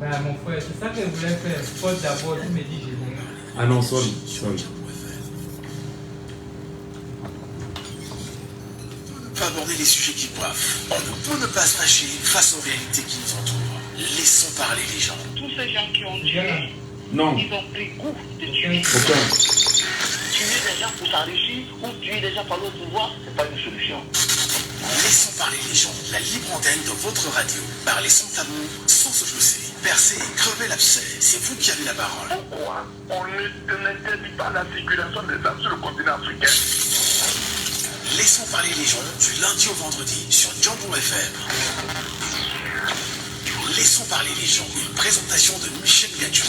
Ben, mon frère, c'est ça que je voulais faire. Pose d'abord, tu me dis général. Ah non, sorry, sorry. On peut aborder les sujets qui coiffent. On ne peut ne pas se fâcher face aux réalités qui nous entourent. Laissons parler les gens. Tous ces gens qui ont Déjà là. tué, Non, ils ont pris goût de tuer. aucun. Tuer des gens pour s'enrichir ou tuer des gens par le pouvoir, c'est pas une solution. Laissons parler les gens. La libre antenne de votre radio. Parlez sans tabou, sans se fausser. Percez et crevez l'abcès. C'est vous qui avez la parole. Pourquoi on n'interdit pas la circulation des armes sur le continent africain? Laissons parler les gens du lundi au vendredi sur Jambon FM. Laissons parler les gens. Une présentation de Michel Gadjou.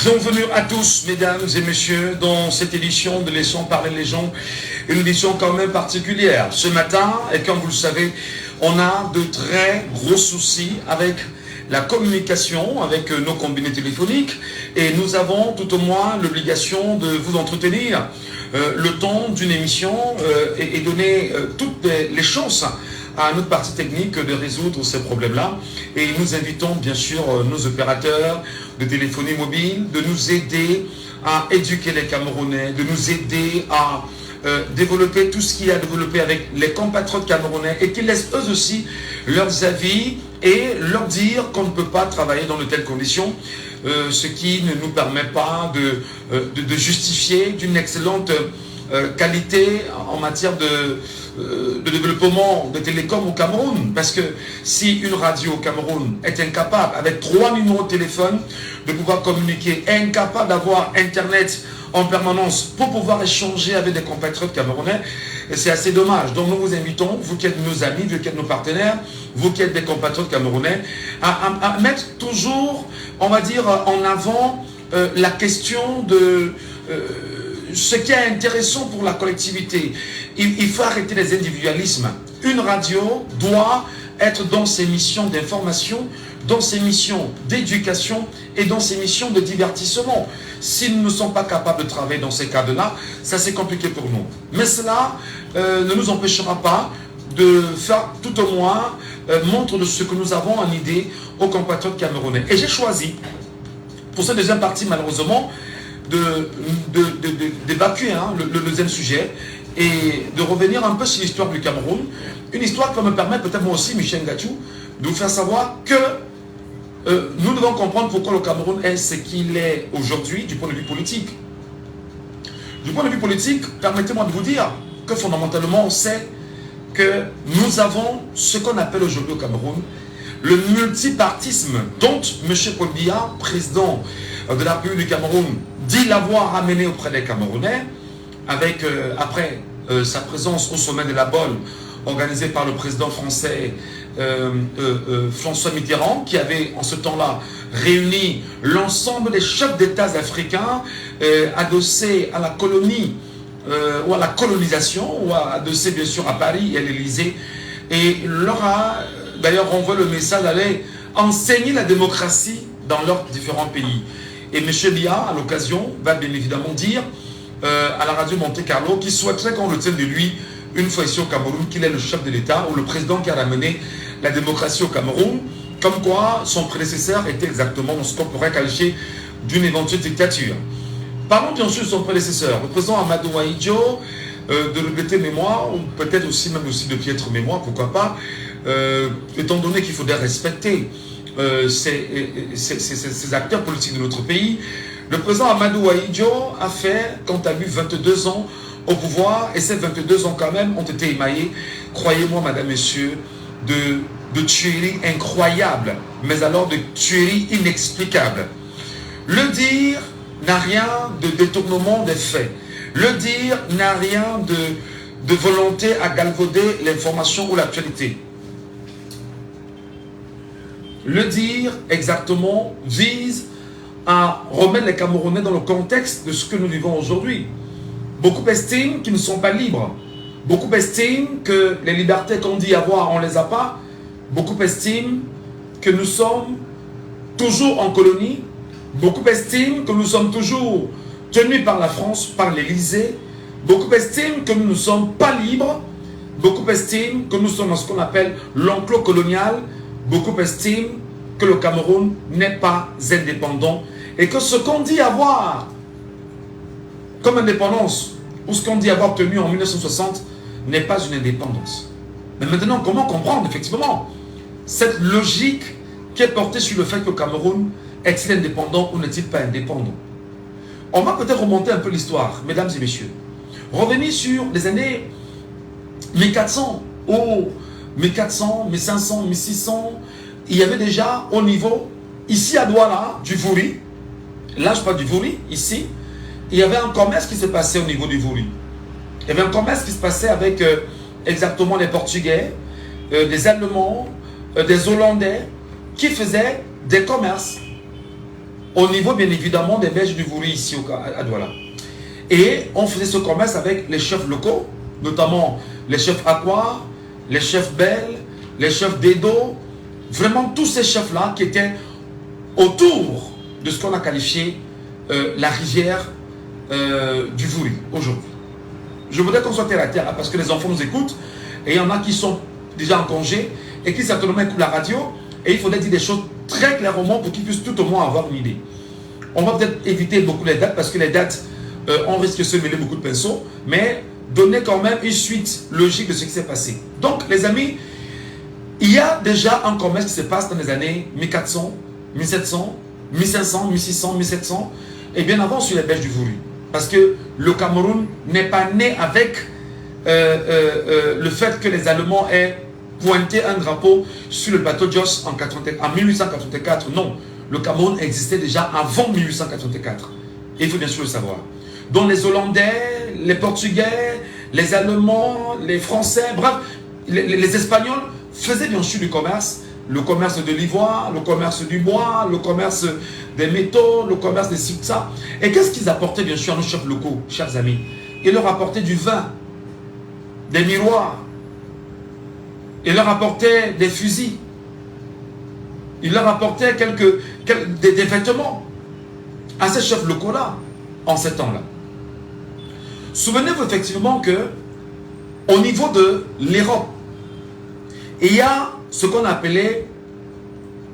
Bienvenue à tous, mesdames et messieurs, dans cette édition de Laissons parler les gens, une édition quand même particulière. Ce matin, et comme vous le savez, on a de très gros soucis avec la communication, avec nos combinés téléphoniques, et nous avons tout au moins l'obligation de vous entretenir le temps d'une émission et donner toutes les chances à notre partie technique de résoudre ces problèmes-là. Et nous invitons bien sûr nos opérateurs de téléphonie mobile de nous aider à éduquer les Camerounais, de nous aider à développer tout ce qu'il y a à développer avec les compatriotes camerounais et qu'ils laissent eux aussi leurs avis et leur dire qu'on ne peut pas travailler dans de telles conditions, ce qui ne nous permet pas de justifier d'une excellente qualité en matière de développement de télécom au Cameroun. Parce que si une radio au Cameroun est incapable, avec 3 numéros de téléphone, de pouvoir communiquer, incapable d'avoir Internet en permanence pour pouvoir échanger avec des compatriotes camerounais, c'est assez dommage. Donc nous vous invitons, vous qui êtes nos amis, vous qui êtes nos partenaires, vous qui êtes des compatriotes camerounais, à mettre toujours, on va dire, en avant la question de ce qui est intéressant pour la collectivité. Il faut arrêter les individualismes. Une radio doit être dans ses missions d'information, dans ses missions d'éducation et dans ses missions de divertissement. Si nous ne sommes pas capables de travailler dans ces cadres-là, ça c'est compliqué pour nous. Mais cela ne nous empêchera pas de faire tout au moins montre de ce que nous avons en idée aux compatriotes camerounais. Et j'ai choisi, pour cette deuxième partie malheureusement, d'évacuer le deuxième sujet et de revenir un peu sur l'histoire du Cameroun. Une histoire qui va me permettre, peut-être moi aussi, Michel Gadjou, de vous faire savoir que nous devons comprendre pourquoi le Cameroun est ce qu'il est aujourd'hui du point de vue politique. Du point de vue politique, permettez-moi de vous dire que fondamentalement, on sait que nous avons ce qu'on appelle aujourd'hui au Cameroun le multipartisme dont M. Paul Biya, président de la République du Cameroun, dit l'avoir amené auprès des Camerounais, avec, après sa présence au sommet de la Bolle, organisé par le président français François Mitterrand, qui avait en ce temps-là réuni l'ensemble des chefs d'État africains adossés à la colonie, ou à la colonisation, ou adossés bien sûr à Paris et à l'Élysée, et leur a d'ailleurs renvoyé le message d'aller enseigner la démocratie dans leurs différents pays. Et M. Biya, à l'occasion, va bien évidemment dire à la radio Monte Carlo qu'il souhaiterait qu'on retienne de lui, une fois ici au Cameroun, qu'il est le chef de l'État ou le président qui a ramené la démocratie au Cameroun, comme quoi son prédécesseur était exactement dans ce qu'on pourrait qualifier d'une éventuelle dictature. Parlons bien sûr de son prédécesseur, le président Amadou Ahidjo, de regretter mémoire, ou peut-être aussi même aussi de piètre mémoire, pourquoi pas, étant donné qu'il faudrait respecter ces acteurs politiques de notre pays. Le président Amadou Ahidjo a fait, quant à lui, 22 ans au pouvoir, et ces 22 ans quand même ont été émaillés, croyez-moi, madame, messieurs, de tueries incroyables, mais alors de tueries inexplicables. Le dire n'a rien de détournement des faits. Le dire n'a rien de volonté à galvauder l'information ou l'actualité. Le dire exactement vise à remettre les Camerounais dans le contexte de ce que nous vivons aujourd'hui. Beaucoup estiment qu'ils ne sont pas libres. Beaucoup estiment que les libertés qu'on dit avoir, on ne les a pas. Beaucoup estiment que nous sommes toujours en colonie. Beaucoup estiment que nous sommes toujours tenus par la France, par l'Élysée. Beaucoup estiment que nous ne sommes pas libres. Beaucoup estiment que nous sommes dans ce qu'on appelle l'enclos colonial. Beaucoup estiment que le Cameroun n'est pas indépendant. Et que ce qu'on dit avoir comme indépendance, ou ce qu'on dit avoir obtenu en 1960, n'est pas une indépendance. Mais maintenant, comment comprendre effectivement cette logique qui est portée sur le fait que le Cameroun est-il indépendant ou n'est-il pas indépendant? On va peut-être remonter un peu l'histoire, mesdames et messieurs. Revenez sur les années 1400, ou 1400, 1500, 1600, il y avait déjà au niveau, ici à Douala, du Vouri, là je parle du Vouri, ici, il y avait un commerce qui se passait au niveau du Vouri. Il y avait un commerce qui se passait avec exactement les Portugais, des Allemands, des Hollandais, qui faisaient des commerces au niveau bien évidemment des berges du Vouri ici à Douala. Et on faisait ce commerce avec les chefs locaux, notamment les chefs Aqua, les chefs Bell, les chefs d'Edo, vraiment tous ces chefs-là qui étaient autour de ce qu'on a qualifié la rivière du Vouri aujourd'hui. Je voudrais qu'on soit terre à terre là, parce que les enfants nous écoutent et il y en a qui sont déjà en congé et qui certainement écoutent la radio et il faudrait dire des choses très clairement pour qu'ils puissent tout au moins avoir une idée. On va peut-être éviter beaucoup les dates parce que les dates, on risque de se mêler beaucoup de pinceaux, mais donner quand même une suite logique de ce qui s'est passé. Donc les amis, il y a déjà un commerce qui se passe dans les années 1400, 1700, 1500, 1600, 1700 et bien avant sur les berges du Vouri. Parce que le Cameroun n'est pas né avec le fait que les Allemands aient pointé un drapeau sur le plateau Jos en 1884. Non, le Cameroun existait déjà avant 1884. Et il faut bien sûr le savoir. Donc les Hollandais, les Portugais, les Allemands, les Français, bref, les Espagnols faisaient bien sûr du commerce. Le commerce de l'ivoire, le commerce du bois, le commerce des métaux, le commerce des ça. Et qu'est-ce qu'ils apportaient bien sûr à nos chefs locaux, chers amis? Ils leur apportaient du vin, des miroirs, ils leur apportaient des fusils, ils leur apportaient des vêtements à ces chefs locaux-là, en ces temps-là. Souvenez-vous effectivement que au niveau de l'Europe, il y a ce qu'on appelait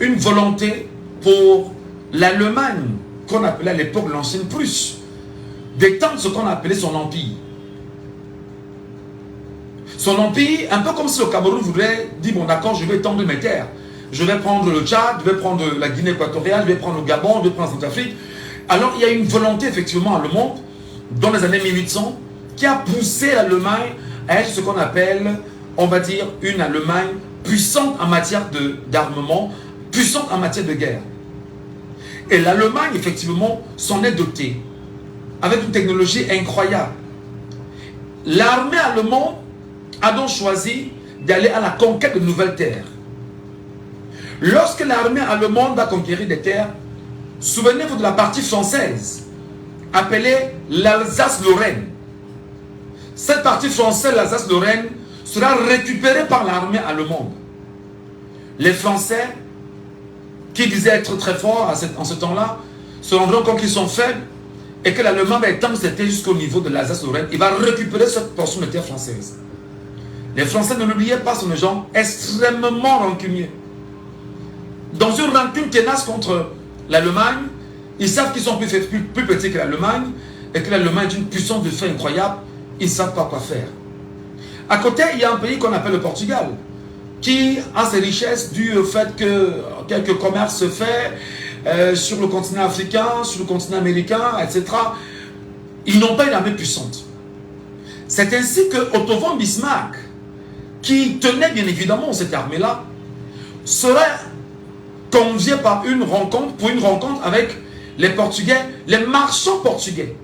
une volonté pour l'Allemagne, qu'on appelait à l'époque l'ancienne Prusse, d'étendre ce qu'on appelait son empire. Son empire, un peu comme si le Cameroun voudrait dire, bon d'accord, je vais étendre mes terres. Je vais prendre le Tchad, je vais prendre la Guinée équatoriale, je vais prendre le Gabon, je vais prendre la Centrafrique. Alors il y a une volonté effectivement allemande, dans les années 1800, qui a poussé l'Allemagne à être ce qu'on appelle, on va dire, une Allemagne puissante en matière d'armement, puissante en matière de guerre. Et l'Allemagne, effectivement, s'en est dotée, avec une technologie incroyable. L'armée allemande a donc choisi d'aller à la conquête de nouvelles terres. Lorsque l'armée allemande va conquérir des terres, souvenez-vous de la partie française, appelée l'Alsace-Lorraine. Cette partie française, l'Alsace-Lorraine, sera récupérée par l'armée allemande. Les Français, qui disaient être très forts en ce temps-là, se rendront compte qu'ils sont faibles et que l'Allemand va étendre ses terres jusqu'au niveau de l'Alsace-Lorraine. Il va récupérer cette portion de terre française. Les Français, ne l'oubliez pas, sont des gens extrêmement rancuniers. Dans une rancune tenace contre l'Allemagne, ils savent qu'ils sont plus petits que l'Allemagne et que l'Allemagne est une puissance de fait incroyable. Ils ne savent pas quoi faire. À côté, il y a un pays qu'on appelle le Portugal, qui a ses richesses dues au fait que quelques commerces se fait sur le continent africain, sur le continent américain, etc. Ils n'ont pas une armée puissante. C'est ainsi que Otto von Bismarck, qui tenait bien évidemment cette armée-là, serait convié pour une rencontre avec les Portugais, les marchands portugais,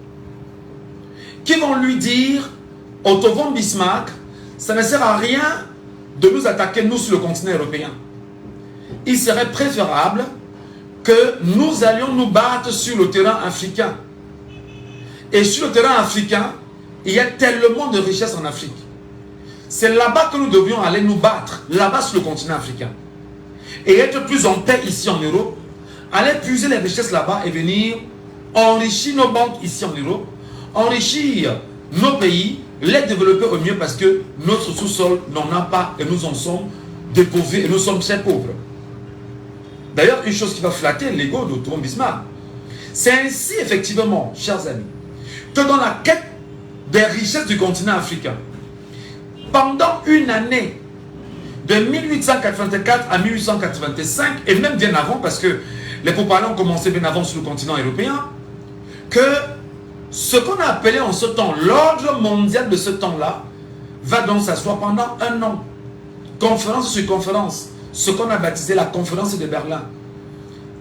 qui vont lui dire, Otto von Bismarck, ça ne sert à rien de nous attaquer, nous, sur le continent européen. Il serait préférable que nous allions nous battre sur le terrain africain. Et sur le terrain africain, Il y a tellement de richesses en Afrique. C'est là-bas que nous devions aller nous battre, là-bas sur le continent africain. Et être plus en paix ici en Europe, aller puiser les richesses là-bas et venir enrichir nos banques ici en Europe, enrichir nos pays, les développer au mieux parce que notre sous-sol n'en a pas et nous en sommes dépourvus et nous sommes très pauvres. D'ailleurs, une chose qui va flatter l'ego d'Otto Bismarck, c'est ainsi effectivement, chers amis, que dans la quête des richesses du continent africain, pendant une année, de 1884 à 1885, et même bien avant, parce que les pourparlers ont commencé bien avant sur le continent européen, que ce qu'on a appelé en ce temps, l'ordre mondial de ce temps-là, va donc s'asseoir pendant un an. Conférence sur conférence, ce qu'on a baptisé la conférence de Berlin.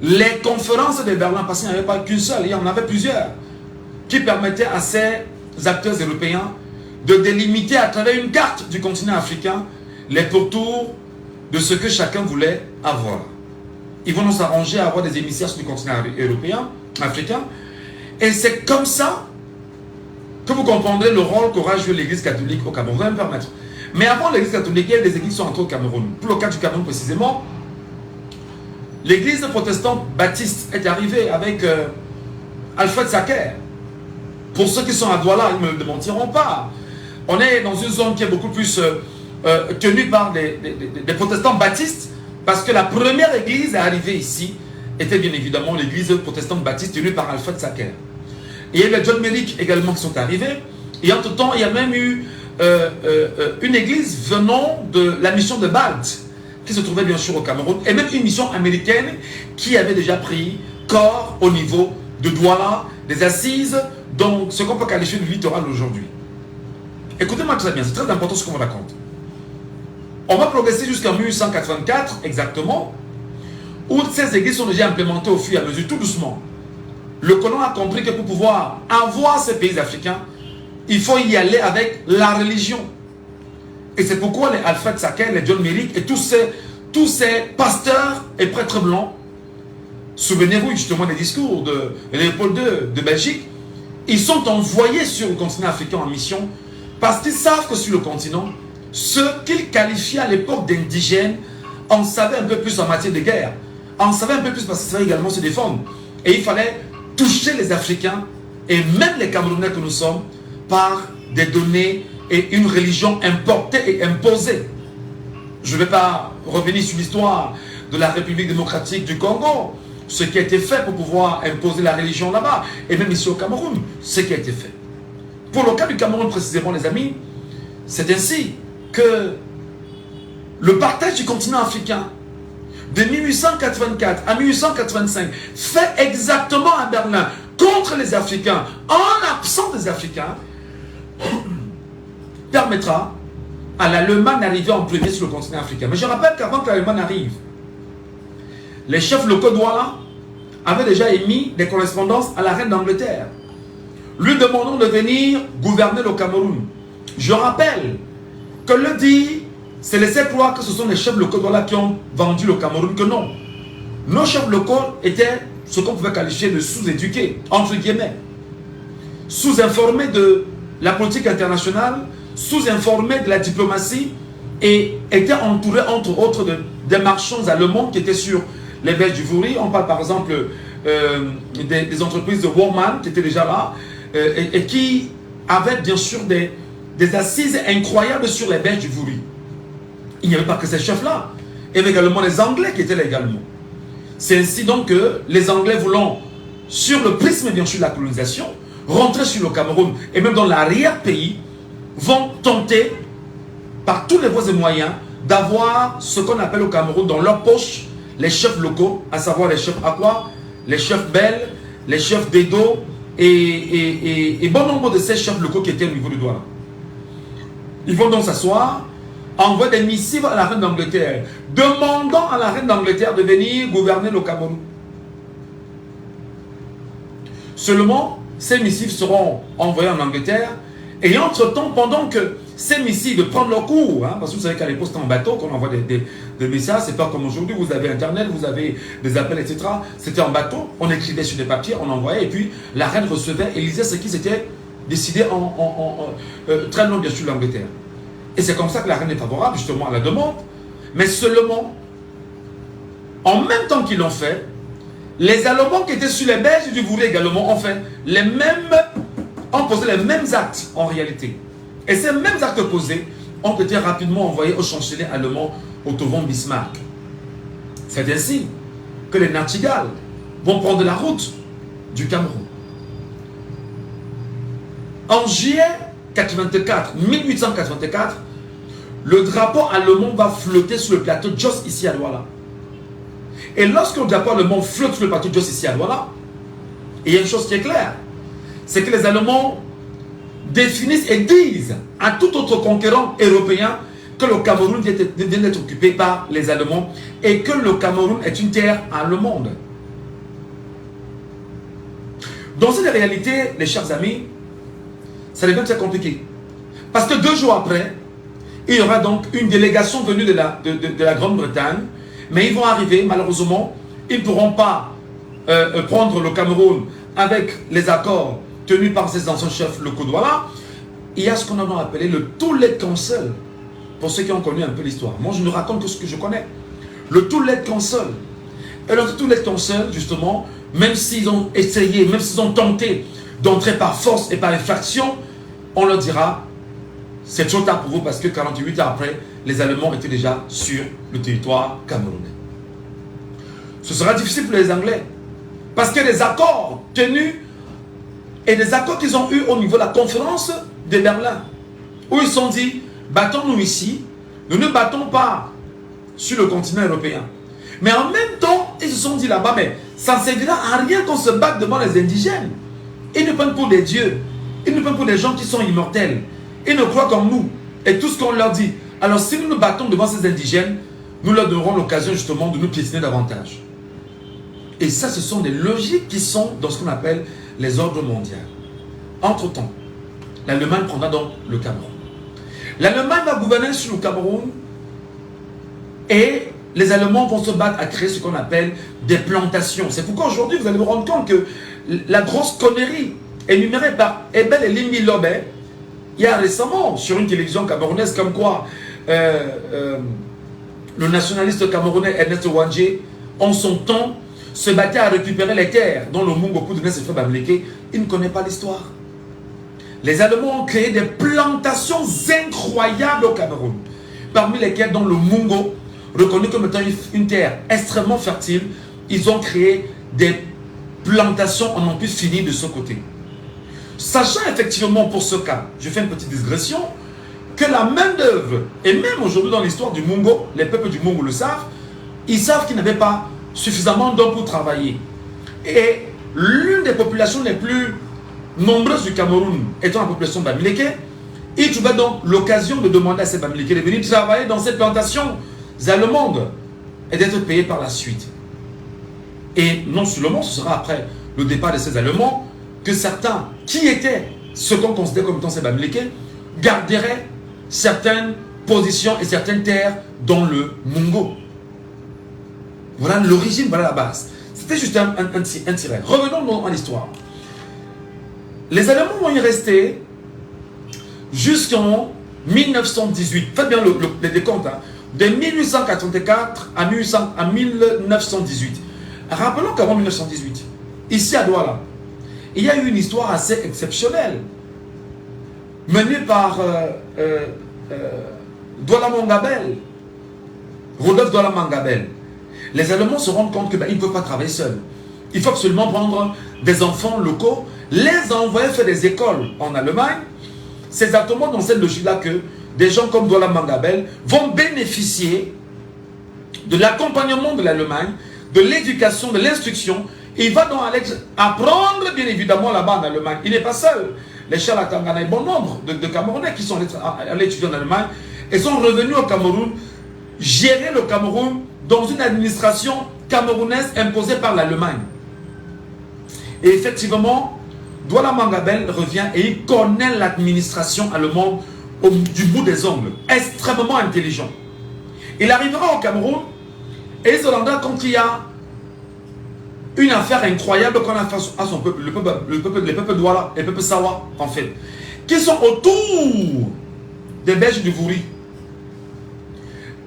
Les conférences de Berlin, parce qu'il n'y en avait pas qu'une seule, il y en avait plusieurs, qui permettaient à ces acteurs européens de délimiter à travers une carte du continent africain les pourtours de ce que chacun voulait avoir. Ils vont nous s'arranger à avoir des émissaires sur le continent européen, africain, et c'est comme ça que vous comprendrez le rôle qu'aura joué l'Église catholique au Cameroun. Vous allez me permettre. Mais avant l'Église catholique, il y a des églises qui sont entrées au Cameroun. Pour le cas du Cameroun précisément, l'Église protestante baptiste est arrivée avec Alfred Sacker. Pour ceux qui sont à Douala, ils ne me le démentiront pas. On est dans une zone qui est beaucoup plus tenue par des protestants baptistes, parce que la première église à arriver ici était bien évidemment l'église protestante baptiste tenue par Alfred Sacker. Et il y a les John Merrick également qui sont arrivés. Et entre-temps, il y a même eu une église venant de la mission de Bald, qui se trouvait bien sûr au Cameroun, et même une mission américaine qui avait déjà pris corps au niveau de Douala, des assises, donc ce qu'on peut qualifier de littoral aujourd'hui. Écoutez-moi très bien, c'est très important ce qu'on vous raconte. On va progresser jusqu'en 1884 exactement, où ces églises sont déjà implémentées au fur et à mesure, tout doucement. Le colon a compris que pour pouvoir avoir ces pays africains, il faut y aller avec la religion. Et c'est pourquoi les Alfred Sacker, les John Merrick et tous ces pasteurs et prêtres blancs, souvenez-vous justement des discours de Léopold II de Belgique, ils sont envoyés sur le continent africain en mission parce qu'ils savent que sur le continent, ceux qu'ils qualifiaient à l'époque d'indigènes en savaient un peu plus en matière de guerre, en savaient un peu plus parce qu'ils savaient également se défendre. Et il fallait toucher les Africains et même les Camerounais que nous sommes par des données et une religion importée et imposée. Je ne vais pas revenir sur l'histoire de la République démocratique du Congo, ce qui a été fait pour pouvoir imposer la religion là-bas, et même ici au Cameroun, ce qui a été fait. Pour le cas du Cameroun précisément, les amis, c'est ainsi que le partage du continent africain de 1884 à 1885 fait exactement à Berlin contre les Africains, en absence des Africains, permettra à l'Allemagne d'arriver en premier sur le continent africain. Mais je rappelle qu'avant que l'Allemagne arrive, les chefs locaux Douala avaient déjà émis des correspondances à la reine d'Angleterre, lui demandant de venir gouverner le Cameroun. Je rappelle que le dit, c'est laissé croire que ce sont les chefs locaux Douala qui ont vendu le Cameroun, que non. Nos chefs locaux étaient ce qu'on pouvait qualifier de sous-éduqués, entre guillemets, sous-informés de la politique internationale, sous-informés de la diplomatie, et étaient entourés entre autres des marchands allemands qui étaient sur les berges du Vouri. On parle par exemple des entreprises de Warman qui étaient déjà là et qui avaient bien sûr des assises incroyables sur les berges du Vouri. Il n'y avait pas que ces chefs-là. Il y avait également les Anglais qui étaient là également. C'est ainsi donc que les Anglais voulant, sur le prisme bien sûr de la colonisation, rentrer sur le Cameroun et même dans l'arrière-pays, vont tenter par tous les voies et moyens d'avoir ce qu'on appelle au Cameroun dans leur poche les chefs locaux, à savoir les chefs Akwa, les chefs Bel, les chefs d'Edo et bon nombre de ces chefs locaux qui étaient au niveau du Douala. Ils vont donc s'asseoir, envoyer des missives à la reine d'Angleterre, demandant à la reine d'Angleterre de venir gouverner le Cameroun. Seulement, ces missives seront envoyées en Angleterre, et entre-temps, pendant que ces missives prennent leur cours, parce que vous savez qu'à l'époque c'était en bateau qu'on envoie des messages, c'est pas comme aujourd'hui, vous avez internet, vous avez des appels, etc. C'était en bateau, on écrivait sur des papiers, on envoyait, et puis la reine recevait et lisait ce qui s'était décidé très loin bien sûr l'Angleterre. Et c'est comme ça que la reine est favorable justement à la demande. Mais seulement, en même temps qu'ils l'ont fait, les Allemands qui étaient sur les berges du Vouré également ont posé les mêmes actes en réalité. Et ces mêmes actes posés ont été rapidement envoyés au chancelier allemand Otto von Bismarck. C'est ainsi que les Nachtigal vont prendre la route du Cameroun. En juillet 1884, le drapeau allemand va flotter sur le plateau Jos ici à Douala. Et lorsque le drapeau allemand flotte sur le plateau Jos ici à Douala, il y a une chose qui est claire, c'est que les Allemands définissent et disent à tout autre conquérant européen que le Cameroun vient d'être occupé par les Allemands et que le Cameroun est une terre allemande. Dans cette réalité, les chers amis, ça devient très compliqué. Parce que 2 jours après, il y aura donc une délégation venue de la Grande-Bretagne, mais ils vont arriver, malheureusement, ils ne pourront pas prendre le Cameroun avec les accords tenus par ces anciens chefs locaux. Voilà. Il y a ce qu'on a appelé le Toulet Council, pour ceux qui ont connu un peu l'histoire. Moi, je ne raconte que ce que je connais. Le Toulet Council. Et le Toulet Council, justement, même s'ils ont essayé, même s'ils ont tenté d'entrer par force et par effraction, on leur dira, c'est trop tard pour vous parce que 48 ans après, les Allemands étaient déjà sur le territoire camerounais. Ce sera difficile pour les Anglais parce que les accords tenus et des accords qu'ils ont eus au niveau de la conférence de Berlin, où ils se sont dit, battons-nous ici, nous ne battons pas sur le continent européen. Mais en même temps, ils se sont dit là-bas, mais ça ne servira à rien qu'on se batte devant les indigènes. Ils ne prennent pour des dieux, ils ne prennent pour des gens qui sont immortels. Ils ne croient comme nous. Et tout ce qu'on leur dit. Alors si nous nous battons devant ces indigènes, nous leur donnerons l'occasion justement de nous piétiner davantage. Et ça, ce sont des logiques qui sont dans ce qu'on appelle les ordres mondiaux. Entre-temps, l'Allemagne prendra donc le Cameroun. L'Allemagne va gouverner sur le Cameroun et les Allemands vont se battre à créer ce qu'on appelle des plantations. C'est pourquoi aujourd'hui, vous allez vous rendre compte que la grosse connerie énumérée par Ebel et Limi Lobé, il y a récemment sur une télévision camerounaise comme quoi le nationaliste camerounais Ernest Ouadjé, en son temps, se battait à récupérer les terres dont le Mungo Poudounes se fait Bamléké. Il ne connaît pas l'histoire. Les Allemands ont créé des plantations incroyables au Cameroun, parmi lesquelles dans le Mungo, reconnu comme étant une terre extrêmement fertile, ils ont créé des plantations en n'en plus finir de ce côté. Sachant effectivement pour ce cas, je fais une petite digression, que la main d'œuvre, et même aujourd'hui dans l'histoire du Mungo, les peuples du Mungo le savent, ils savent qu'ils n'avaient pas suffisamment d'hommes pour travailler. Et l'une des populations les plus nombreuses du Cameroun, étant la population Bamileke, ils trouvaient donc l'occasion de demander à ces Bamileke de venir travailler dans ces plantations allemandes et d'être payés par la suite. Et non seulement ce sera après le départ de ces Allemands que certains qui étaient ce qu'on considère comme étant ces Bamileke garderaient certaines positions et certaines terres dans le Mungo. Voilà l'origine, voilà la base. C'était juste un tiret. Revenons à l'histoire. Les Allemands vont y rester jusqu'en 1918. Faites bien le décompte. Hein. De 1884 à 1918. Rappelons qu'avant 1918, ici à Douala, il y a eu une histoire assez exceptionnelle menée par Douala Mangabel, Rodolphe Douala Mangabel. Les Allemands se rendent compte qu'ils ne peuvent pas travailler seuls. Il faut absolument prendre des enfants locaux, les envoyer faire des écoles en Allemagne. C'est exactement dans cette logique-là que des gens comme Douala Mangabel vont bénéficier de l'accompagnement de l'Allemagne, de l'éducation, de l'instruction. Il va donc aller apprendre, bien évidemment, là-bas en Allemagne. Il n'est pas seul. Les charlatans, il y a un bon nombre de Camerounais qui sont allés étudier en Allemagne et sont revenus au Cameroun, gérer le Cameroun dans une administration camerounaise imposée par l'Allemagne. Et effectivement, Douala Mangabel revient et il connaît l'administration allemande du bout des ongles. Extrêmement intelligent. Il arrivera au Cameroun et il se rendra compte qu'il y a une affaire incroyable qu'on a fait à son peuple, les peuples Douala, les peuples Sawa, en fait, qui sont autour des berges du Vouri.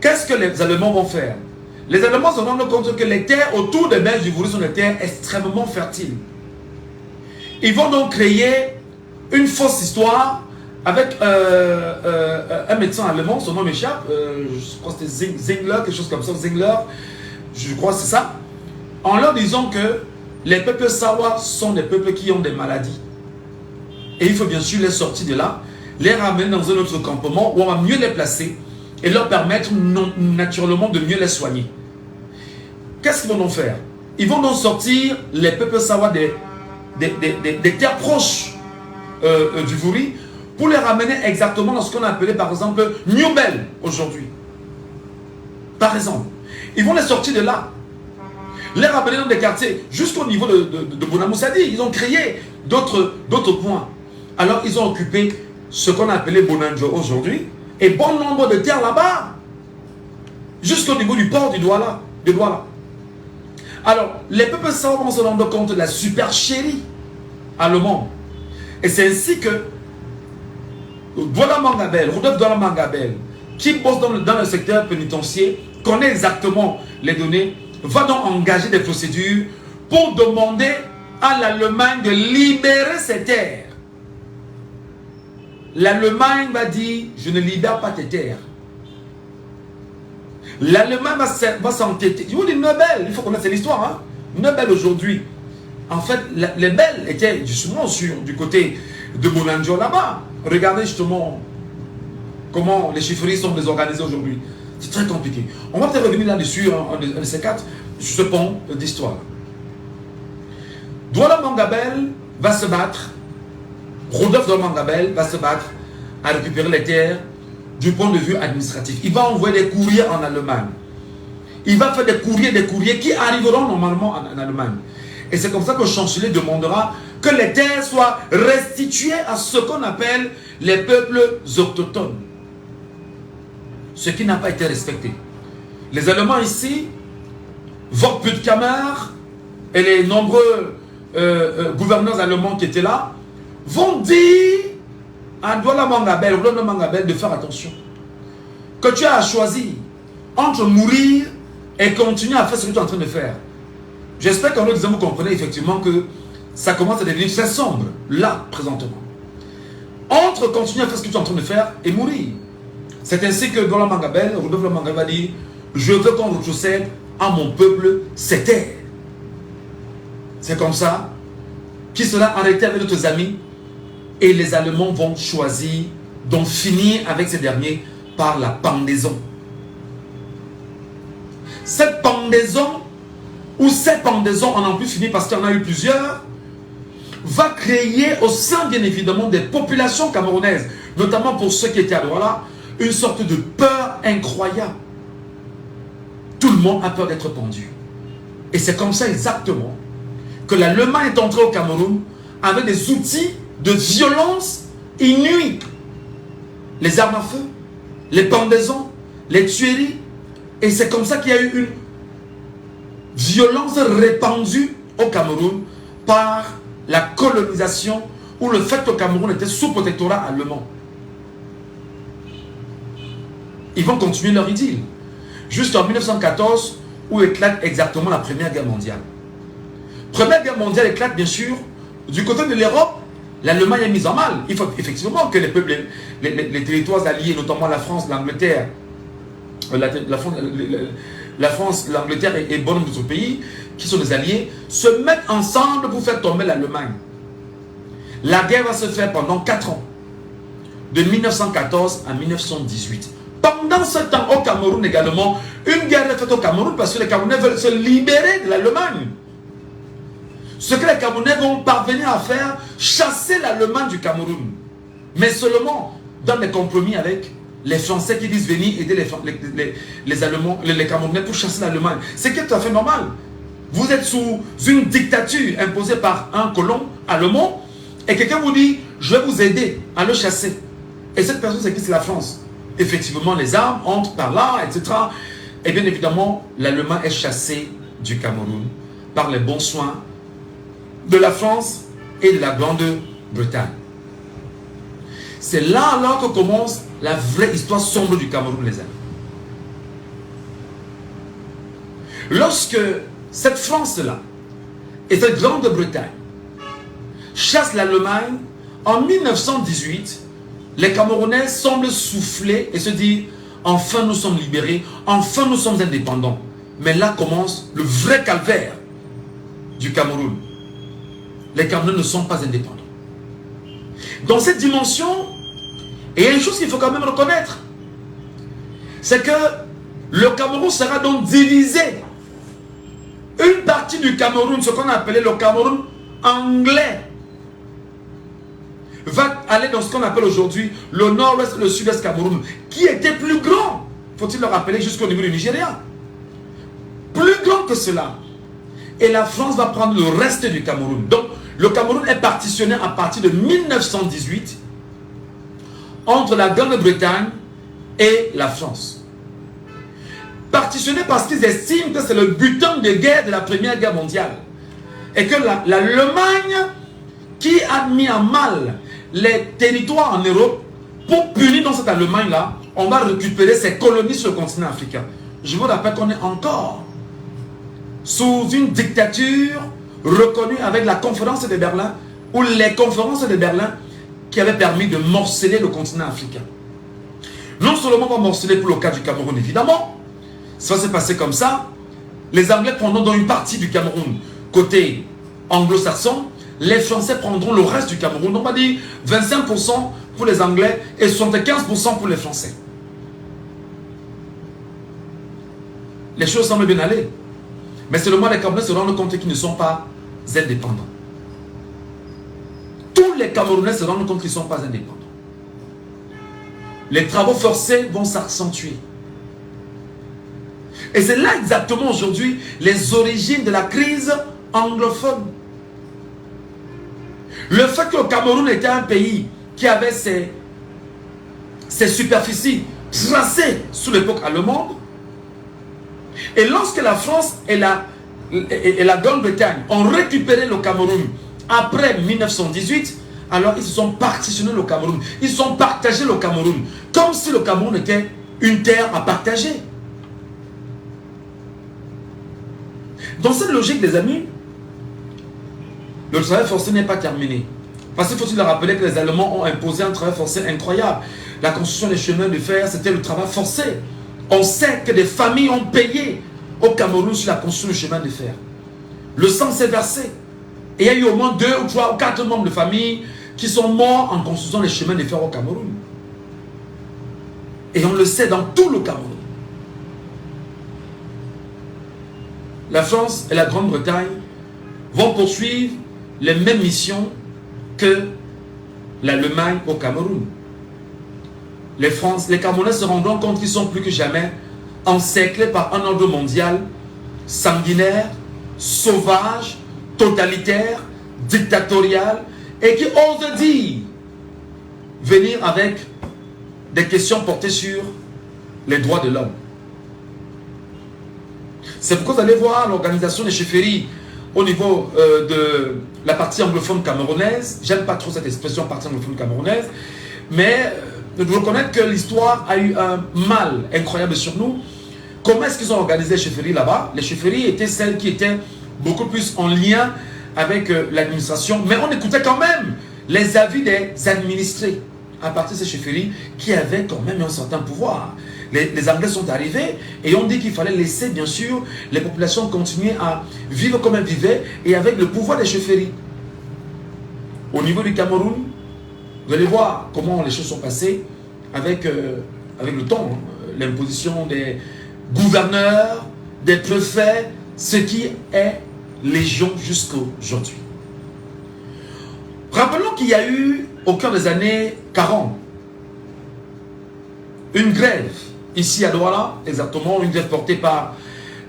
Qu'est-ce que les Allemands vont faire? Les Allemands se rendent compte que les terres autour des berges du Vouri sont des terres extrêmement fertiles. Ils vont donc créer une fausse histoire avec un médecin allemand, son nom m'échappe, je crois que c'était Zingler, quelque chose comme ça, Zingler, je crois que c'est ça, en leur disant que les peuples Sawa sont des peuples qui ont des maladies. Et il faut bien sûr les sortir de là, les ramener dans un autre campement où on va mieux les placer et leur permettre naturellement de mieux les soigner. Qu'est-ce qu'ils vont donc faire? Ils vont donc sortir les peuples Sawa des terres proches du Vouri pour les ramener exactement dans ce qu'on a appelé par exemple Newbel aujourd'hui. Par exemple. Ils vont les sortir de là, les ramener dans des quartiers jusqu'au niveau de Bonamoussadi. Ils ont créé d'autres points. Alors ils ont occupé ce qu'on a appelé Bonanjo aujourd'hui et bon nombre de terres là-bas jusqu'au niveau du port de Douala. Alors les peuples Sawa vont se rendre compte de la supercherie allemande. Et c'est ainsi que Douala Mangabel, Rodolphe Douala Mangabel, qui bosse dans le secteur pénitentiaire, connaît exactement les données, va donc engager des procédures pour demander à l'Allemagne de libérer ses terres. L'Allemagne va dire, je ne libère pas tes terres. L'Allemagne va s'entêter. Je vous dis Nobel, il faut connaître l'histoire. Hein? Nobel aujourd'hui, en fait, les Belges étaient justement du côté de Bonanjo là-bas. Regardez justement comment les chiffreries sont désorganisées aujourd'hui. C'est très compliqué. On va peut-être revenir là-dessus, en de ces quatre, sur ce pont d'histoire. Douala Mangabel va se battre, Rodolphe Douala Mangabel va se battre à récupérer les terres du point de vue administratif. Il va envoyer des courriers en Allemagne. Il va faire des courriers qui arriveront normalement en Allemagne. Et c'est comme ça que le chancelier demandera que les terres soient restituées à ce qu'on appelle les peuples autochtones. Ce qui n'a pas été respecté. Les Allemands ici, Vort Puttkamer et les nombreux gouverneurs allemands qui étaient là, vont dire à Douala Mangabel, de faire attention. Que tu as choisi entre mourir et continuer à faire ce que tu es en train de faire. J'espère qu'en nous disant, vous comprenez effectivement que ça commence à devenir très sombre, là, présentement. Entre continuer à faire ce que tu es en train de faire et mourir. C'est ainsi que Douala Mangabel, Rodolphe Mangabel va dire, je veux qu'on retrocède à mon peuple ses terres. C'est comme ça qu'il sera arrêté avec d'autres amis et les Allemands vont choisir d'en finir avec ces derniers par la pendaison. Cette pendaison, ou ces pendaisons, on en plus fini parce qu'il y en a eu plusieurs, va créer au sein bien évidemment des populations camerounaises, notamment pour ceux qui étaient à Douala, une sorte de peur incroyable. Tout le monde a peur d'être pendu. Et c'est comme ça exactement que l'Allemagne est entrée au Cameroun avec des outils de violence inouïs. Les armes à feu, les pendaisons, les tueries. Et c'est comme ça qu'il y a eu une violence répandue au Cameroun par la colonisation ou le fait que le Cameroun était sous protectorat allemand. Ils vont continuer leur idylle. Jusqu'en 1914, où éclate exactement la Première Guerre mondiale. Première Guerre mondiale éclate bien sûr. Du côté de l'Europe, l'Allemagne est mise en mal. Il faut effectivement que les peuples, les territoires alliés, notamment la France, l'Angleterre, la France, l'Angleterre et bon nombre d'autres pays, qui sont des alliés, se mettent ensemble pour faire tomber l'Allemagne. La guerre va se faire pendant 4 ans. De 1914 à 1918. Pendant ce temps, au Cameroun également, une guerre est faite au Cameroun parce que les Camerounais veulent se libérer de l'Allemagne. Ce que les Camerounais vont parvenir à faire, chasser l'Allemagne du Cameroun. Mais seulement dans des compromis avec les Français qui disent venir aider les Allemands, les Camerounais pour chasser l'Allemagne. C'est tout à fait normal. Vous êtes sous une dictature imposée par un colon allemand et quelqu'un vous dit, je vais vous aider à le chasser. Et cette personne, c'est qui? C'est la France. Effectivement, les armes entrent par là, etc. Et bien évidemment, l'Allemand est chassé du Cameroun par les bons soins de la France et de la Grande-Bretagne. C'est là alors que commence la vraie histoire sombre du Cameroun, les amis. Lorsque cette France-là et cette Grande-Bretagne chassent l'Allemagne, en 1918, les Camerounais semblent souffler et se dire « Enfin nous sommes libérés, enfin nous sommes indépendants ». Mais là commence le vrai calvaire du Cameroun. Les Camerounais ne sont pas indépendants. Dans cette dimension, il y a une chose qu'il faut quand même reconnaître, c'est que le Cameroun sera donc divisé. Une partie du Cameroun, ce qu'on appelait le Cameroun anglais, va aller dans ce qu'on appelle aujourd'hui le nord-ouest et le sud-est Cameroun, qui était plus grand, faut-il le rappeler, jusqu'au niveau du Nigeria. Plus grand que cela. Et la France va prendre le reste du Cameroun. Donc, le Cameroun est partitionné à partir de 1918 entre la Grande-Bretagne et la France. Partitionné parce qu'ils estiment que c'est le butin de guerre de la Première Guerre mondiale. Et que l'Allemagne, qui a mis en mal les territoires en Europe, pour punir dans cette Allemagne-là, on va récupérer ses colonies sur le continent africain. Je vous rappelle qu'on est encore sous une dictature reconnue avec la conférence de Berlin, ou les conférences de Berlin qui avaient permis de morceler le continent africain. Non seulement on va morceler pour le cas du Cameroun, évidemment, ça va se passer comme ça. Les Anglais prendront dans une partie du Cameroun côté anglo-saxon, les Français prendront le reste du Cameroun. On va dire 25% pour les Anglais et 75% pour les Français. Les choses semblent bien aller. Mais seulement les Camerounais se rendent compte qu'ils ne sont pas indépendants. Tous les Camerounais se rendent compte qu'ils ne sont pas indépendants. Les travaux forcés vont s'accentuer. Et c'est là exactement aujourd'hui les origines de la crise anglophone. Le fait que le Cameroun était un pays qui avait ses superficies tracées sous l'époque allemande, et lorsque la France et la Grande-Bretagne ont récupéré le Cameroun après 1918, alors ils se sont partitionnés le Cameroun. Ils ont partagé le Cameroun, comme si le Cameroun était une terre à partager. Dans cette logique, les amis, le travail forcé n'est pas terminé. Parce qu'il faut-il le rappeler que les Allemands ont imposé un travail forcé incroyable. La construction des chemins de fer, c'était le travail forcé. On sait que des familles ont payé au Cameroun sur la construction du chemin de fer. Le sang s'est versé. Et il y a eu au moins 2 ou 3 ou 4 membres de famille qui sont morts en construisant les chemins de fer au Cameroun. Et on le sait dans tout le Cameroun. La France et la Grande-Bretagne vont poursuivre les mêmes missions que l'Allemagne au Cameroun. Les Camerounais se rendront compte qu'ils sont plus que jamais encerclés par un ordre mondial sanguinaire, sauvage, totalitaire, dictatorial, et qui ose dire venir avec des questions portées sur les droits de l'homme. C'est pourquoi vous allez voir l'organisation des chefferies au niveau de la partie anglophone camerounaise. J'aime pas trop cette expression partie anglophone camerounaise, mais de reconnaître que l'histoire a eu un mal incroyable sur nous. Comment est-ce qu'ils ont organisé les chefferies là-bas? Les chefferies étaient celles qui étaient beaucoup plus en lien avec l'administration, mais on écoutait quand même les avis des administrés à partir de ces chefferies qui avaient quand même un certain pouvoir. Les Anglais sont arrivés et ont dit qu'il fallait laisser bien sûr les populations continuer à vivre comme elles vivaient et avec le pouvoir des chefferies. Au niveau du Cameroun, vous allez voir comment les choses sont passées avec le temps, l'imposition des gouverneurs, des préfets, ce qui est légion jusqu'à aujourd'hui. Rappelons qu'il y a eu, au cœur des années 40, une grève, ici à Douala, exactement, une grève portée par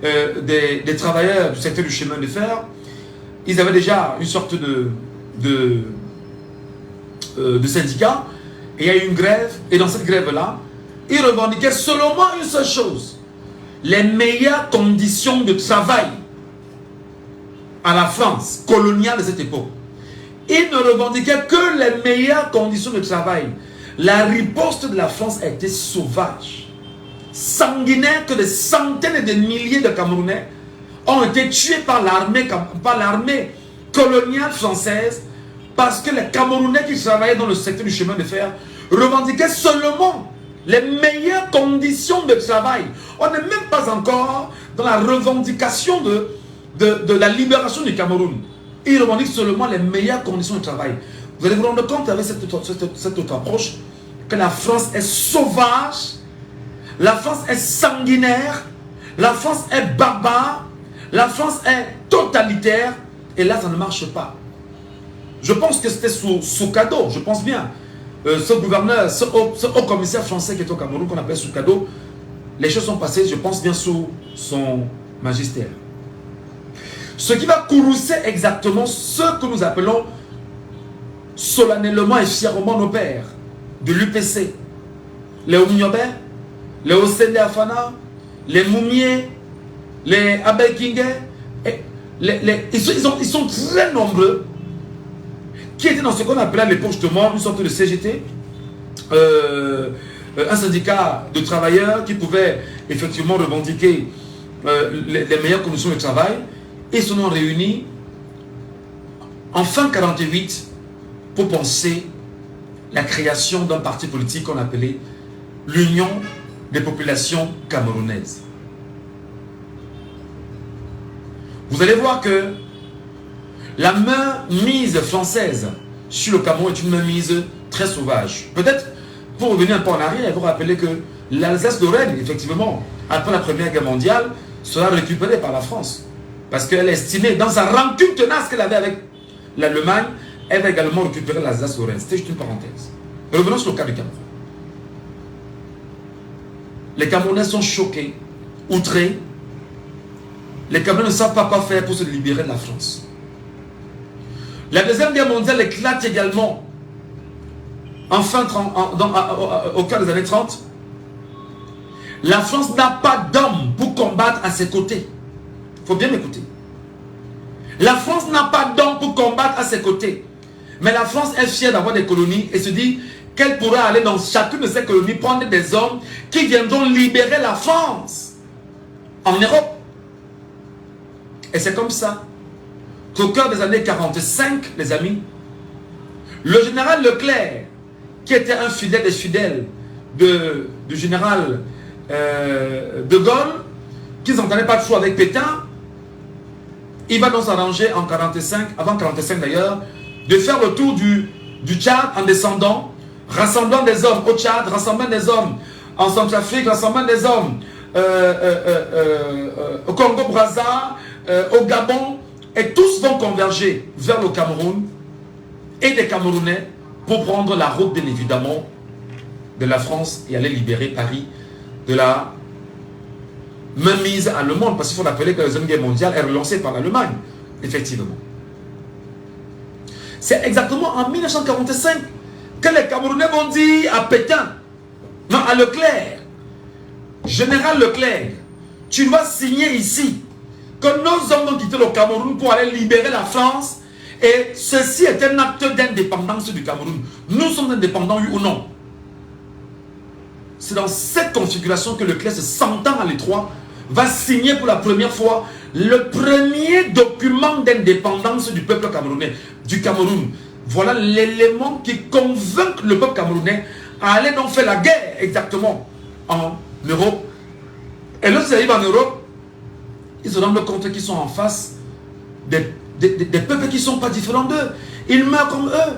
des travailleurs du secteur du chemin de fer. Ils avaient déjà une sorte de syndicat, et il y a eu une grève, et dans cette grève-là, ils revendiquaient seulement une seule chose: les meilleures conditions de travail à la France coloniale de cette époque, ils ne revendiquaient que les meilleures conditions de travail. La riposte de la France a été sauvage, sanguinaire, que des centaines et des milliers de Camerounais ont été tués par l'armée coloniale française parce que les Camerounais qui travaillaient dans le secteur du chemin de fer revendiquaient seulement les meilleures conditions de travail. On n'est même pas encore dans la revendication de la libération du Cameroun. Ils revendiquent seulement les meilleures conditions de travail. Vous allez vous rendre compte avec cette autre approche que la France est sauvage, la France est sanguinaire, la France est barbare, la France est totalitaire, et là ça ne marche pas. Je pense que c'était sous cadeau, je pense bien. Ce gouverneur, ce haut commissaire français qui est au Cameroun, qu'on appelle sous cadeau, les choses sont passées, je pense bien, sous son magistère. Ce qui va courroucer exactement ce que nous appelons solennellement et fièrement nos pères de l'UPC, les Oumniobé, les Osende Afana, les Moumier, les Abekingé, ils sont très nombreux qui étaient dans ce qu'on appelait à l'époque justement une sorte de CGT, un syndicat de travailleurs qui pouvait effectivement revendiquer les meilleures conditions de travail. Ils se sont réunis en fin 48 pour penser la création d'un parti politique qu'on appelait l'Union des populations camerounaises. Vous allez voir que la main mise française sur le Cameroun est une main mise très sauvage. Peut-être, pour revenir un peu en arrière, il faut rappeler que l'Alsace-Lorraine, effectivement, après la Première Guerre mondiale, sera récupérée par la France. Parce qu'elle estimait, dans sa rancune tenace qu'elle avait avec l'Allemagne, elle va également récupérer l'Alsace-Lorraine. C'était juste une parenthèse. Revenons sur le cas du Cameroun. Les Camerounais sont choqués, outrés. Les Camerounais ne savent pas quoi faire pour se libérer de la France. La Deuxième Guerre mondiale éclate également au cœur des années 30. La France n'a pas d'hommes pour combattre à ses côtés. Il faut bien m'écouter. La France n'a pas d'hommes pour combattre à ses côtés. Mais la France est fière d'avoir des colonies et se dit qu'elle pourra aller dans chacune de ces colonies prendre des hommes qui viendront libérer la France en Europe. Et c'est comme ça qu'au cœur des années 45, les amis, le général Leclerc, qui était un fidèle des fidèles du général de Gaulle, qui ne s'entendait pas trop avec Pétain, il va donc s'arranger en 45, avant 45 d'ailleurs, de faire le tour du Tchad en descendant, rassemblant des hommes au Tchad, rassemblant des hommes en Centrafrique, rassemblant des hommes au Congo-Brazza, au Gabon, et tous vont converger vers le Cameroun et des Camerounais pour prendre la route, bien évidemment, de la France et aller libérer Paris de la mainmise allemande, parce qu'il faut rappeler que la Deuxième Guerre mondiale est relancée par l'Allemagne, effectivement. C'est exactement en 1945 que les Camerounais vont dire à Pétain, non, à Leclerc, général Leclerc, tu dois signer ici que nos hommes ont quitté le Cameroun pour aller libérer la France, et ceci est un acte d'indépendance du Cameroun. Nous sommes indépendants, oui ou non? C'est dans cette configuration que Leclerc, se sentant à l'étroit, va signer pour la première fois le premier document d'indépendance du peuple camerounais, du Cameroun. Voilà l'élément qui convainc le peuple camerounais à aller donc faire la guerre exactement en Europe. Et lorsqu'ils arrivent en Europe, ils se rendent compte qu'ils sont en face des peuples qui ne sont pas différents d'eux. Ils meurent comme eux.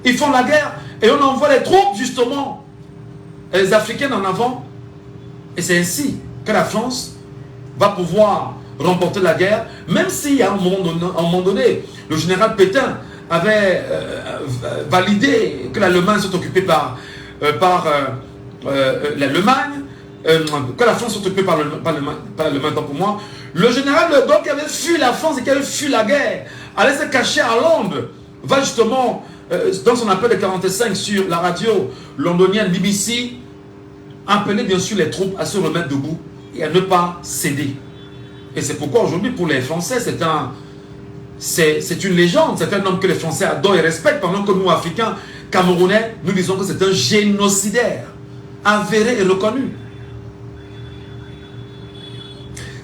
Ils font la guerre et on envoie les troupes justement, les Africains en avant. Et c'est ainsi que la France va pouvoir remporter la guerre, même si à un moment donné, le général Pétain avait validé que l'Allemagne soit occupée par l'Allemagne, que la France soit occupée par l'Allemagne. Donc pour moi, le général de Gaulle qui avait fui la France et qui avait fui la guerre, allait se cacher à Londres, va justement, dans son appel de 45 sur la radio londonienne BBC, appeler bien sûr les troupes à se remettre debout et à ne pas céder. Et c'est pourquoi aujourd'hui pour les Français c'est un c'est une légende, c'est un homme que les Français adorent et respectent, pendant que nous, Africains, Camerounais, nous disons que c'est un génocidaire, avéré et reconnu.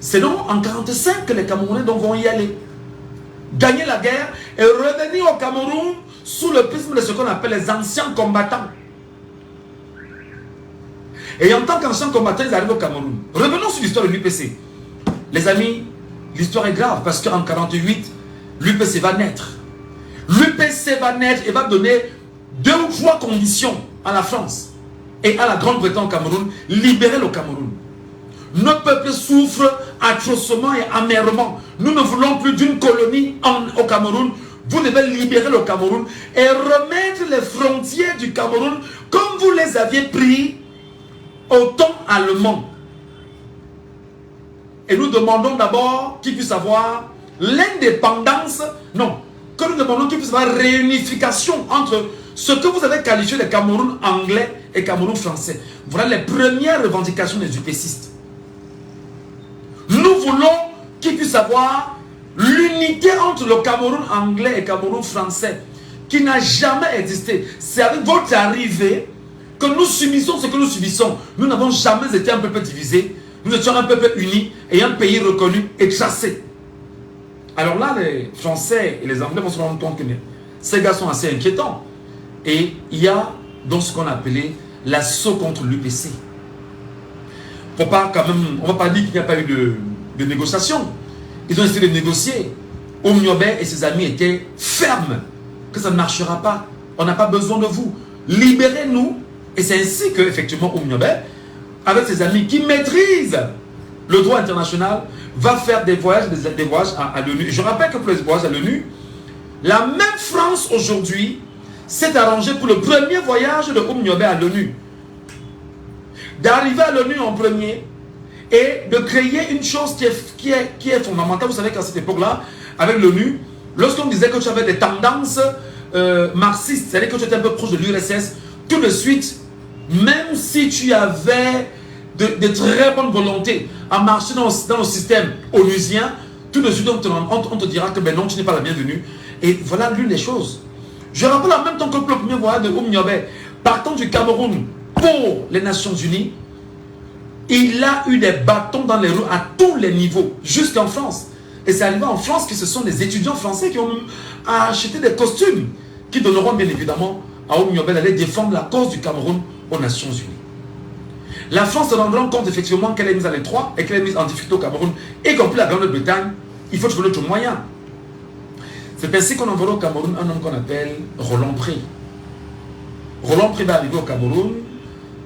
C'est donc en 1945 que les Camerounais donc vont y aller. Gagner la guerre et revenir au Cameroun sous le prisme de ce qu'on appelle les anciens combattants. Et en tant qu'anciens combattants, ils arrivent au Cameroun. Revenons sur l'histoire de l'UPC. Les amis, l'histoire est grave parce qu'en 1948, l'UPC va naître. L'UPC va naître et va donner 2 ou 3 conditions à la France et à la Grande-Bretagne au Cameroun, libérer le Cameroun. Notre peuple souffre atrocement et amèrement. Nous ne voulons plus d'une colonie au Cameroun. Vous devez libérer le Cameroun et remettre les frontières du Cameroun comme vous les aviez pris au temps allemand. Et nous demandons d'abord qu'il puisse avoir l'indépendance. Non, que nous demandons qu'il puisse avoir réunification entre ce que vous avez qualifié de Cameroun anglais et Cameroun français. Voilà les premières revendications des UPCistes. Nous voulons qu'il puisse avoir l'unité entre le Cameroun anglais et Cameroun français qui n'a jamais existé. C'est avec votre arrivée que nous subissons ce que nous subissons. Nous n'avons jamais été un peuple divisé. Nous étions un peuple uni et un pays reconnu et tracé. Alors là, les Français et les Anglais vont se rendre compte que ces gars sont assez inquiétants. Et il y a donc ce qu'on appelait l'assaut contre l'UPC. On ne va pas dire qu'il n'y a pas eu de négociation. Ils ont essayé de négocier. Oumniobé et ses amis étaient fermes que ça ne marchera pas. On n'a pas besoin de vous. Libérez-nous. Et c'est ainsi que, effectivement, Oumniobé, avec ses amis qui maîtrisent le droit international, va faire des voyages à l'ONU. Je rappelle que pour les voyages à l'ONU, la même France aujourd'hui s'est arrangée pour le premier voyage de Oumniobé à l'ONU. D'arriver à l'ONU en premier et de créer une chose qui est fondamentale. Vous savez qu'à cette époque-là, avec l'ONU, lorsqu'on disait que tu avais des tendances marxistes, c'est-à-dire que tu étais un peu proche de l'URSS, tout de suite, même si tu avais de très bonnes volontés à marcher dans le système onusien, tout de suite on te dira que ben non, tu n'es pas la bienvenue. Et voilà l'une des choses. Je rappelle en même temps que le premier voyage de Oumniobé, partant du Cameroun pour les Nations Unies, il a eu des bâtons dans les roues à tous les niveaux, jusqu'en France. Et c'est arrivé en France que ce sont des étudiants français qui ont acheté des costumes qui donneront bien évidemment à Oumniobé d'aller défendre la cause du Cameroun aux Nations Unies. La France se rendra compte effectivement qu'elle est mise à l'étroit et qu'elle est mise en difficulté au Cameroun, y compris la Grande-Bretagne. Il faut trouver d'autres moyens. C'est ainsi qu'on envoie au Cameroun un homme qu'on appelle Roland Pré. Roland Pré va arriver au Cameroun,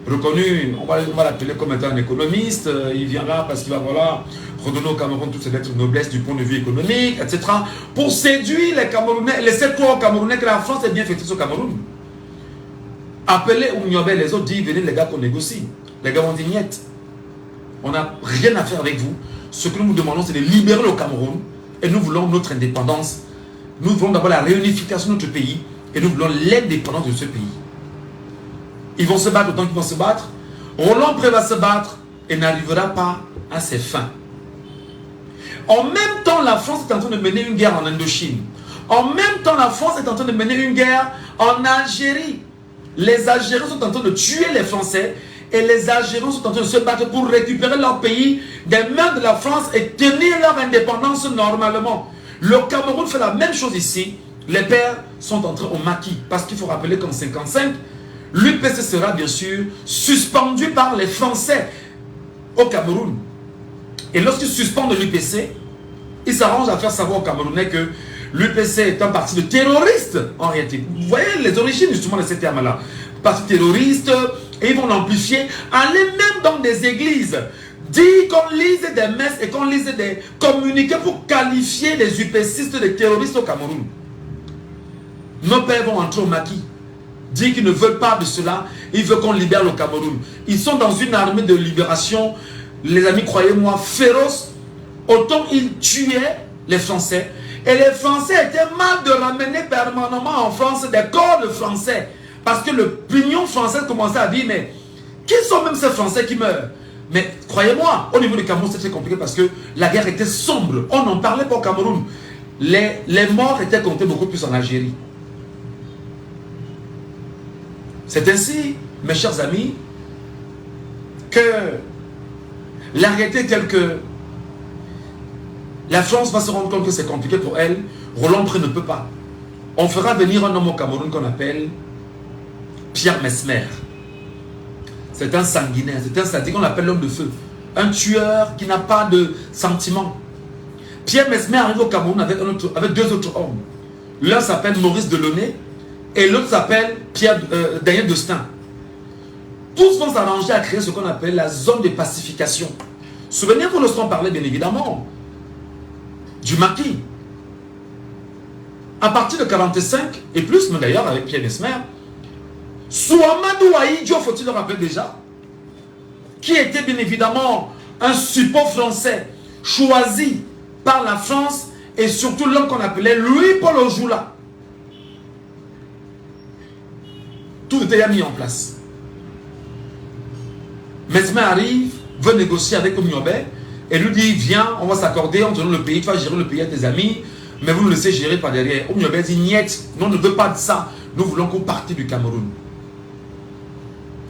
reconnu, on va l'appeler comme étant un économiste. Il viendra parce qu'il va redonner au Cameroun toutes ses lettres de noblesse du point de vue économique, etc. Pour séduire les Camerounais, les 7 fois au Camerounais que la France est bien fêtée au Cameroun. Appelez Oumniobé, les autres disent venez les gars qu'on négocie. Les gars vont dire niet. On n'a rien à faire avec vous. Ce que nous vous demandons, c'est de libérer le Cameroun et nous voulons notre indépendance. Nous voulons d'abord la réunification de notre pays et nous voulons l'indépendance de ce pays. Ils vont se battre autant qu'ils vont se battre. Roland Pré va se battre et n'arrivera pas à ses fins. En même temps, la France est en train de mener une guerre en Indochine. En même temps, la France est en train de mener une guerre en Algérie. Les Algériens sont en train de tuer les Français et les Algériens sont en train de se battre pour récupérer leur pays des mains de la France et tenir leur indépendance normalement. Le Cameroun fait la même chose ici. Les pères sont entrés au maquis parce qu'il faut rappeler qu'en 1955, l'UPC sera bien sûr suspendu par les Français au Cameroun. Et lorsqu'ils suspendent l'UPC, ils s'arrangent à faire savoir aux Camerounais que l'UPC est un parti de terroristes en réalité. Vous voyez les origines justement de ces termes-là. Parti terroriste, et ils vont l'amplifier, aller même dans des églises, dire qu'on lise des messes et qu'on lise des communiqués pour qualifier les UPCistes de terroristes au Cameroun. Nos pères vont entrer au maquis, dire qu'ils ne veulent pas de cela, ils veulent qu'on libère le Cameroun. Ils sont dans une armée de libération, les amis, croyez-moi, féroce. Autant ils tuaient les Français, et les Français étaient mal de ramener permanemment en France des corps de Français. Parce que l'opinion française commençait à dire, mais qui sont même ces Français qui meurent? Mais croyez-moi, au niveau du Cameroun, c'est très compliqué parce que la guerre était sombre. On n'en parlait pas au Cameroun. les morts étaient comptés beaucoup plus en Algérie. C'est ainsi, mes chers amis, que la réalité est telle que la France va se rendre compte que c'est compliqué pour elle. Roland Pré ne peut pas. On fera venir un homme au Cameroun qu'on appelle Pierre Mesmer. C'est un sanguinaire, c'est un sadique qu'on appelle l'homme de feu. Un tueur qui n'a pas de sentiments. Pierre Mesmer arrive au Cameroun avec deux autres hommes. L'un s'appelle Maurice Delaunay et l'autre s'appelle Daniel Destin. Tous vont s'arranger à créer ce qu'on appelle la zone de pacification. Souvenez-vous, lorsqu'on parlait bien évidemment du maquis. À partir de 45 et plus, mais d'ailleurs avec Pierre Mesmer, Souamadou Aïdjo, faut-il le rappeler déjà, qui était bien évidemment un support français choisi par la France et surtout l'homme qu'on appelait Louis-Paul Ojoula. Tout était déjà mis en place. Mesmer arrive, veut négocier avec Omiobé et lui dit viens, on va s'accorder, on te donne le pays, tu vas gérer le pays à tes amis, mais vous nous laissez gérer par derrière. Omiobé dit niet, non, on ne veut pas de ça, nous voulons qu'on parte du Cameroun.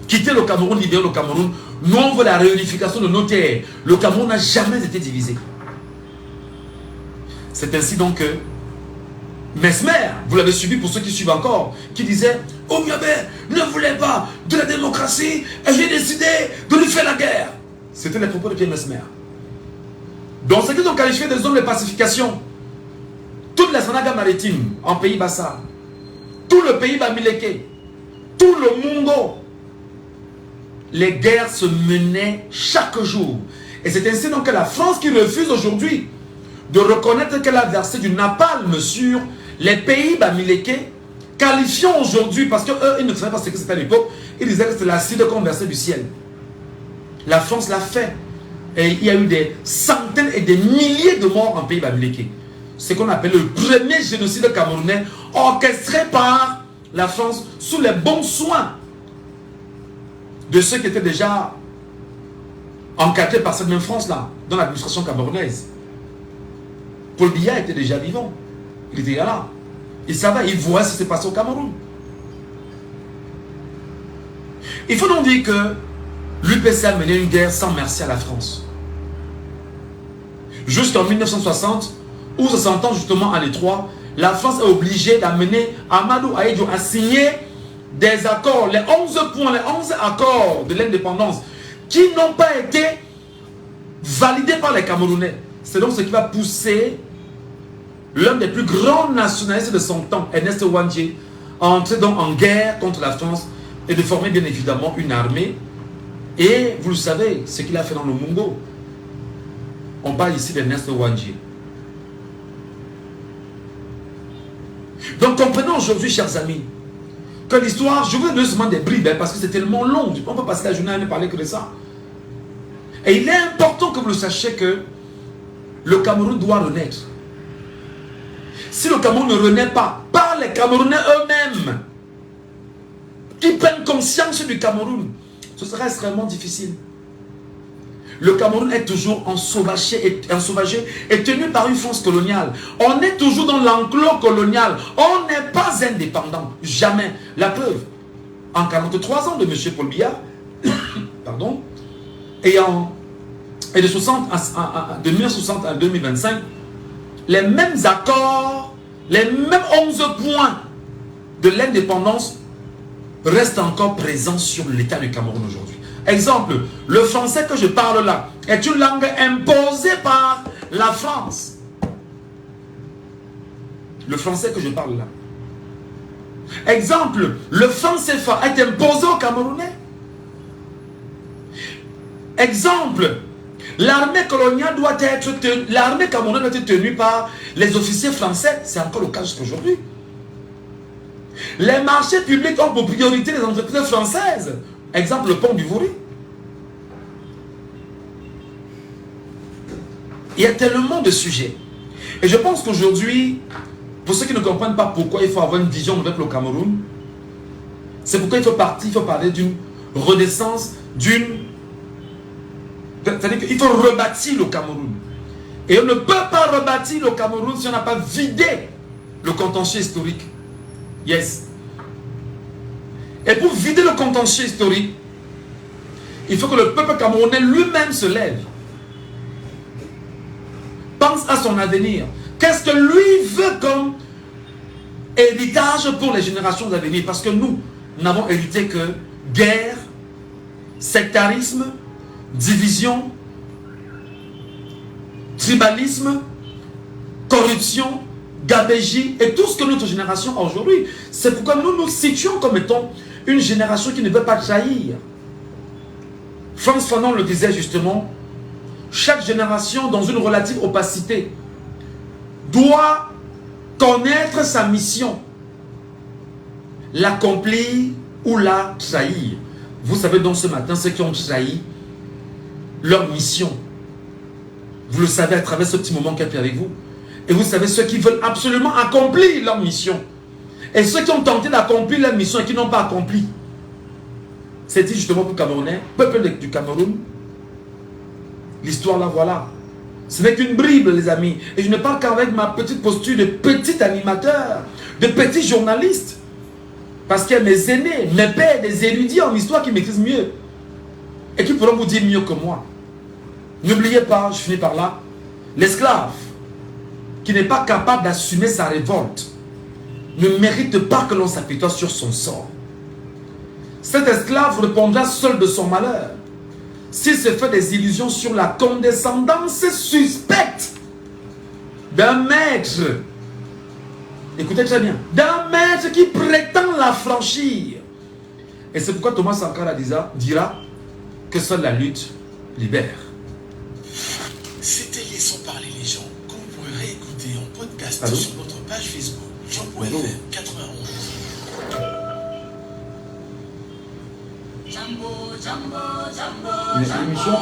Quitter le Cameroun, libérer le Cameroun, nous on veut la réunification de nos terres. Le Cameroun n'a jamais été divisé. C'est ainsi donc que Mesmer, vous l'avez suivi pour ceux qui suivent encore, qui disait Omiobé ne voulait pas de la démocratie et j'ai décidé de lui faire la guerre. C'était les propos de Pierre Mesmer. Donc ce qu'ils ont qualifié de zone de pacification, toute la Sanaga maritime en pays Bassa, tout le pays Bamileke, tout le Mungo, les guerres se menaient chaque jour. Et c'est ainsi donc que la France qui refuse aujourd'hui de reconnaître qu'elle a versé du napalm sur les pays Bamileke, qualifiant aujourd'hui, parce qu'eux, ils ne savaient pas ce que c'était à l'époque, ils disaient que c'était l'acide qu'on versait du ciel. La France l'a fait. Et il y a eu des centaines et des milliers de morts en pays Bamileke. C'est ce qu'on appelle le premier génocide camerounais orchestré par la France sous les bons soins de ceux qui étaient déjà encadrés par cette même France-là, dans l'administration camerounaise. Paul Biya était déjà vivant. Il était là. Il savait, il voit ce qui s'est passé au Cameroun. Il faut donc dire que l'UPC a mené une guerre sans merci à la France. Jusqu'en 1960, où se sentant justement à l'étroit, la France est obligée d'amener Amadou Aïdjo à signer des accords, les 11 points, les 11 accords de l'indépendance, qui n'ont pas été validés par les Camerounais. C'est donc ce qui va pousser l'un des plus grands nationalistes de son temps, Ernest Ouandjé, à entrer donc en guerre contre la France et de former bien évidemment une armée. Et vous le savez, ce qu'il a fait dans le Mungo. On parle ici d'Ernest Ouandjé. Donc comprenons aujourd'hui, chers amis, que l'histoire, je vous donne seulement des bribes, parce que c'est tellement long, on peut passer la journée à ne parler que de ça. Et il est important que vous le sachiez que le Cameroun doit renaître. Si le Cameroun ne renaît pas, par les Camerounais eux-mêmes, qui prennent conscience du Cameroun, ce sera extrêmement difficile. Le Cameroun est toujours ensauvagé et tenu par une France coloniale. On est toujours dans l'enclos colonial. On n'est pas indépendant. Jamais. La preuve, en 43 ans de M. Paul Biya, pardon, et de 1960 à 2025, les mêmes accords, les mêmes 11 points de l'indépendance restent encore présents sur l'état du Cameroun aujourd'hui. Exemple, le français que je parle là est une langue imposée par la France. Le français que je parle là. Exemple, le franc CFA est imposé aux Camerounais. Exemple, l'armée coloniale doit être tenue, l'armée camerounaise doit être tenue par les officiers français. C'est encore le cas jusqu'aujourd'hui. Les marchés publics ont pour priorité les entreprises françaises. Exemple, le pont du Vouri. Il y a tellement de sujets. Et je pense qu'aujourd'hui, pour ceux qui ne comprennent pas pourquoi il faut avoir une vision avec le Cameroun, c'est pourquoi il faut parler d'une renaissance, c'est-à-dire qu'il faut rebâtir le Cameroun. Et on ne peut pas rebâtir le Cameroun si on n'a pas vidé le contentieux historique. Yes. Et pour vider le contentieux historique, il faut que le peuple camerounais lui-même se lève. Pense à son avenir. Qu'est-ce que lui veut comme héritage pour les générations à venir? Parce que nous n'avons hérité que guerre, sectarisme, division, tribalisme, corruption, gabégie et tout ce que notre génération a aujourd'hui. C'est pourquoi nous nous situons comme étant une génération qui ne veut pas trahir. Frantz Fanon le disait justement, chaque génération dans une relative opacité doit connaître sa mission, l'accomplir ou la trahir. Vous savez donc ce matin ceux qui ont trahi leur mission. Vous le savez à travers ce petit moment qu'il y a avec vous. Et vous savez ceux qui veulent absolument accomplir leur mission. Et ceux qui ont tenté d'accomplir leur mission et qui n'ont pas accompli. C'est dit justement pour le Camerounais, peuple du Cameroun. L'histoire là, voilà. Ce n'est qu'une bribe, les amis. Et je ne parle qu'avec ma petite posture de petit animateur, de petit journaliste. Parce qu'il y a mes aînés, mes pères, des érudits en histoire qui maîtrisent mieux. Et qui pourront vous dire mieux que moi. N'oubliez pas, je finis par là, l'esclave qui n'est pas capable d'assumer sa révolte ne mérite pas que l'on s'apitoie sur son sort. Cet esclave répondra seul de son malheur s'il se fait des illusions sur la condescendance suspecte d'un maître. Écoutez très bien, d'un maître qui prétend la franchir. Et c'est pourquoi Thomas Sankara dira que seule la lutte libère. C'était Laissons parler les gens, que vous pourrez réécouter en podcast Allô? sur notre page Facebook, Jean-Paul FM 91. L'émission